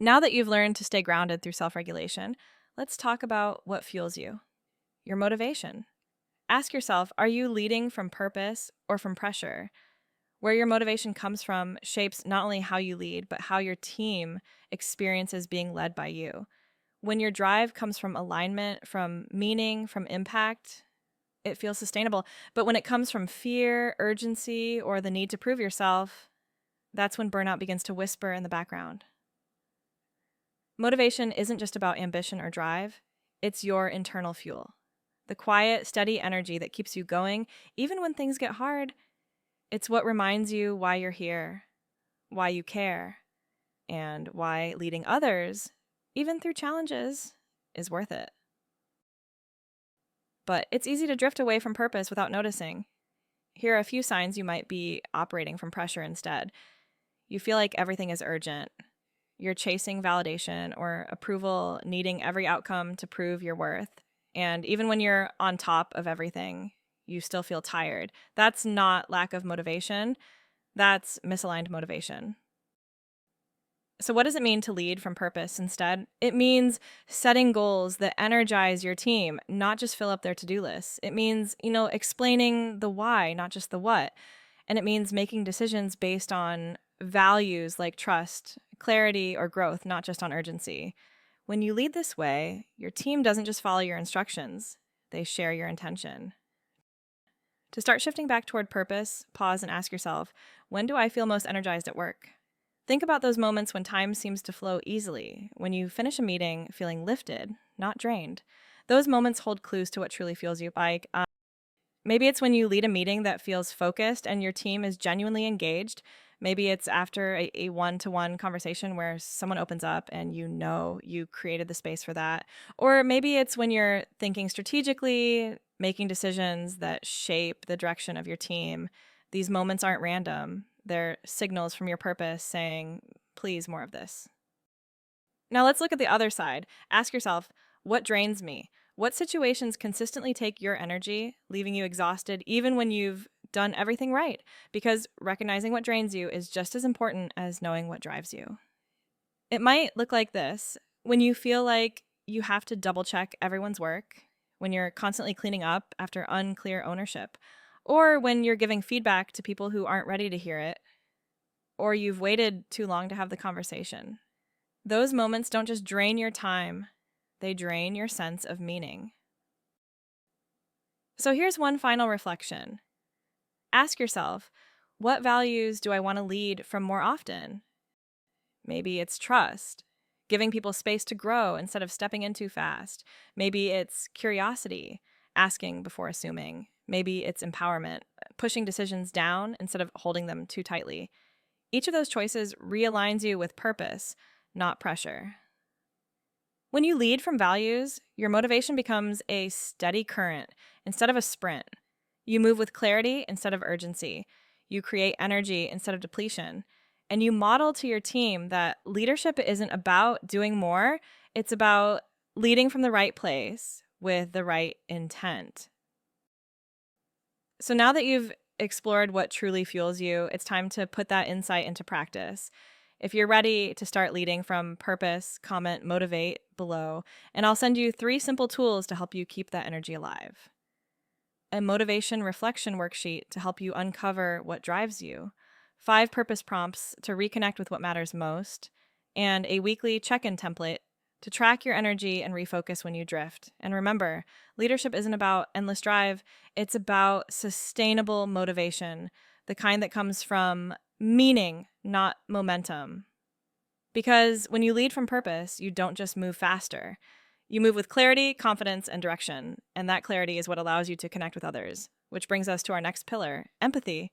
Now that you've learned to stay grounded through self-regulation, let's talk about what fuels you, your motivation. Ask yourself, are you leading from purpose or from pressure? Where your motivation comes from shapes not only how you lead, but how your team experiences being led by you. When your drive comes from alignment, from meaning, from impact, it feels sustainable. But when it comes from fear, urgency, or the need to prove yourself, that's when burnout begins to whisper in the background. Motivation isn't just about ambition or drive, it's your internal fuel. The quiet, steady energy that keeps you going, even when things get hard. It's what reminds you why you're here, why you care, and why leading others, even through challenges, is worth it. But it's easy to drift away from purpose without noticing. Here are a few signs you might be operating from pressure instead. You feel like everything is urgent. You're chasing validation or approval, needing every outcome to prove your worth. And even when you're on top of everything, you still feel tired. That's not lack of motivation. That's misaligned motivation. So what does it mean to lead from purpose instead? It means setting goals that energize your team, not just fill up their to-do lists. It means, explaining the why, not just the what. And it means making decisions based on values like trust, clarity, or growth, not just on urgency. When you lead this way, your team doesn't just follow your instructions, they share your intention. To start shifting back toward purpose, pause and ask yourself, when do I feel most energized at work? Think about those moments when time seems to flow easily, when you finish a meeting feeling lifted, not drained. Those moments hold clues to what truly fuels you. Maybe it's when you lead a meeting that feels focused and your team is genuinely engaged. Maybe it's after a one-to-one conversation where someone opens up and you created the space for that. Or maybe it's when you're thinking strategically, making decisions that shape the direction of your team. These moments aren't random. They're signals from your purpose saying, please, more of this. Now let's look at the other side. Ask yourself, what drains me? What situations consistently take your energy, leaving you exhausted even when you've done everything right? Because recognizing what drains you is just as important as knowing what drives you. It might look like this: when you feel like you have to double check everyone's work, when you're constantly cleaning up after unclear ownership, or when you're giving feedback to people who aren't ready to hear it, or you've waited too long to have the conversation. Those moments don't just drain your time, they drain your sense of meaning. So here's one final reflection. Ask yourself, what values do I want to lead from more often? Maybe it's trust, giving people space to grow instead of stepping in too fast. Maybe it's curiosity, asking before assuming. Maybe it's empowerment, pushing decisions down instead of holding them too tightly. Each of those choices realigns you with purpose, not pressure. When you lead from values, your motivation becomes a steady current instead of a sprint. You move with clarity instead of urgency. You create energy instead of depletion. And you model to your team that leadership isn't about doing more, it's about leading from the right place with the right intent. So now that you've explored what truly fuels you, it's time to put that insight into practice. If you're ready to start leading from purpose, comment motivate below, and I'll send you 3 simple tools to help you keep that energy alive. A motivation reflection worksheet to help you uncover what drives you, 5 purpose prompts to reconnect with what matters most, and a weekly check-in template to track your energy and refocus when you drift. And remember, leadership isn't about endless drive, it's about sustainable motivation, the kind that comes from meaning, not momentum. Because when you lead from purpose, you don't just move faster. You move with clarity, confidence, and direction. And that clarity is what allows you to connect with others, which brings us to our next pillar, empathy.